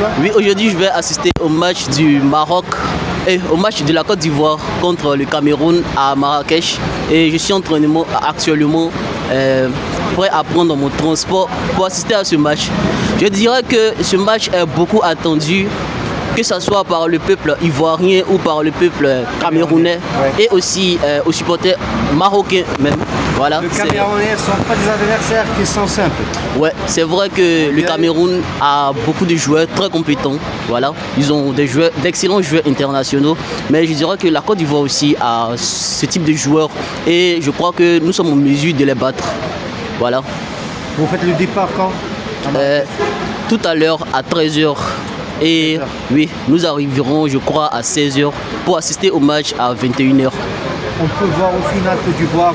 toi? Oui, aujourd'hui je vais assister au match du Maroc et au match de la Côte d'Ivoire contre le Cameroun à Marrakech. Et je suis actuellement prêt à prendre mon transport pour assister à ce match. Je dirais que ce match est beaucoup attendu, que ce soit par le peuple ivoirien ou par le peuple camerounais, et aussi aux supporters marocains même. Voilà, les Camerounais ne sont pas des adversaires qui sont simples. Ouais, c'est vrai que le Cameroun a beaucoup de joueurs très compétents. Voilà, ils ont d'excellents joueurs internationaux. Mais je dirais que la Côte d'Ivoire aussi a ce type de joueurs et je crois que nous sommes en mesure de les battre. Voilà. Vous faites le départ quand? Tout à l'heure à 13h. Et oui, nous arriverons, je crois, à 16h pour assister au match à 21h. On peut voir au final Côte d'Ivoire,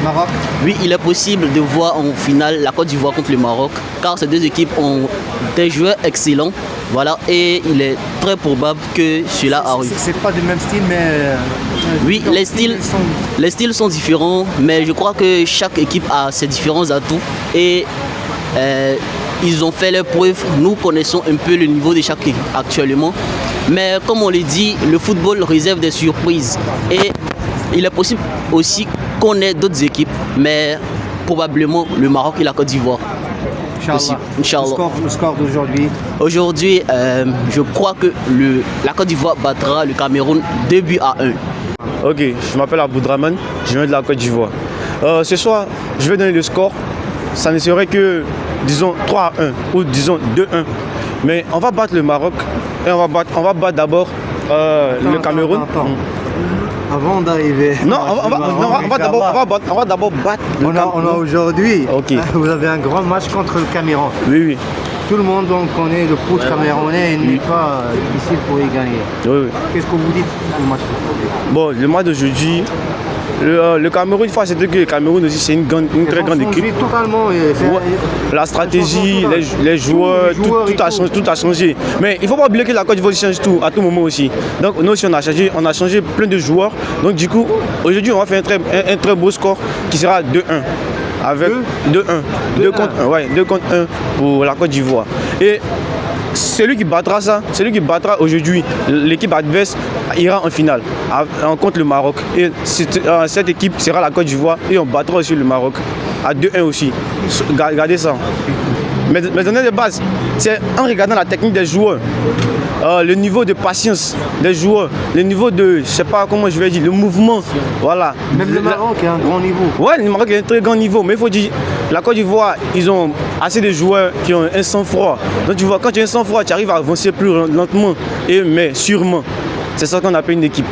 Maroc? Oui, il est possible de voir en finale la Côte d'Ivoire contre le Maroc, car ces deux équipes ont des joueurs excellents. Voilà, et il est très probable que cela arrive. C'est pas du même style, mais... oui, les styles sont différents, mais je crois que chaque équipe a ses différents atouts. Et ils ont fait leurs preuves. Nous connaissons un peu le niveau de chaque équipe actuellement. Mais comme on l'a dit, le football réserve des surprises. Et il est possible aussi qu'on ait d'autres équipes, mais probablement le Maroc et la Côte d'Ivoire. Inch'Allah. Le score d'aujourd'hui? Aujourd'hui, je crois que la Côte d'Ivoire battra le Cameroun 2-1. Ok, je m'appelle Aboudraman, je viens de la Côte d'Ivoire. Ce soir, je vais donner le score. Ça ne serait que, disons, 3-1 ou disons 2-1. Mais on va battre le Maroc et on va battre d'abord le Cameroun. Attends. Avant d'arriver... Non, on va d'abord battre le Cameroun. On a aujourd'hui, okay. Vous avez un grand match contre le Cameroun. Oui, oui. Tout le monde connaît le foot camerounais et il n'est pas difficile pour y gagner. Oui, oui. Qu'est-ce que vous dites du match d'aujourd'hui? Bon, le match d'aujourd'hui, le Cameroun, il faut accepter que le Cameroun aussi c'est une très grande équipe. Totalement. La stratégie, les joueurs, tout a changé. Mais il ne faut pas oublier que la Côte d'Ivoire change tout, à tout moment aussi. Donc nous aussi on a changé plein de joueurs. Donc du coup, aujourd'hui on va faire un très beau score qui sera 2-1. Avec 2 contre 1, ouais, 2 contre 1 pour la Côte d'Ivoire. Et celui qui battra aujourd'hui, l'équipe adverse ira en finale contre le Maroc. Et cette équipe sera la Côte d'Ivoire et on battra aussi le Maroc à 2-1 aussi. Regardez ça. Mais données de base, c'est en regardant la technique des joueurs, le niveau de patience des joueurs, le niveau de, je sais pas comment je vais dire, le mouvement, voilà. Même le Maroc a un grand niveau. Ouais, le Maroc a un très grand niveau, mais il faut dire, la Côte d'Ivoire, ils ont assez de joueurs qui ont un sang-froid. Donc tu vois, quand tu as un sang-froid, tu arrives à avancer plus lentement, mais sûrement. C'est ça qu'on appelle une équipe.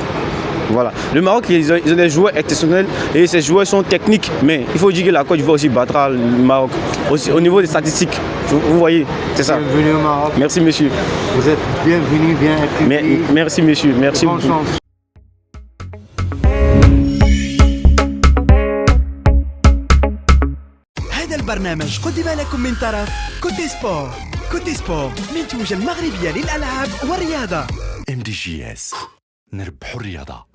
Voilà. Le Maroc, ils ont des joueurs exceptionnels et ces joueurs sont techniques. Mais il faut dire que la Côte d'Ivoire aussi battra le Maroc. Aussi, au niveau des statistiques, vous voyez, c'est ça. Bienvenue au Maroc. Merci monsieur. Vous êtes bienvenue, bien accueillis. Merci monsieur, merci bonne beaucoup. Chance. هذا البرنامج قدم لكم من طرف كوتي سبور. كوتي سبور منتوج المغربية للألعاب والرياضة. MDGS نربحوا الرياضة.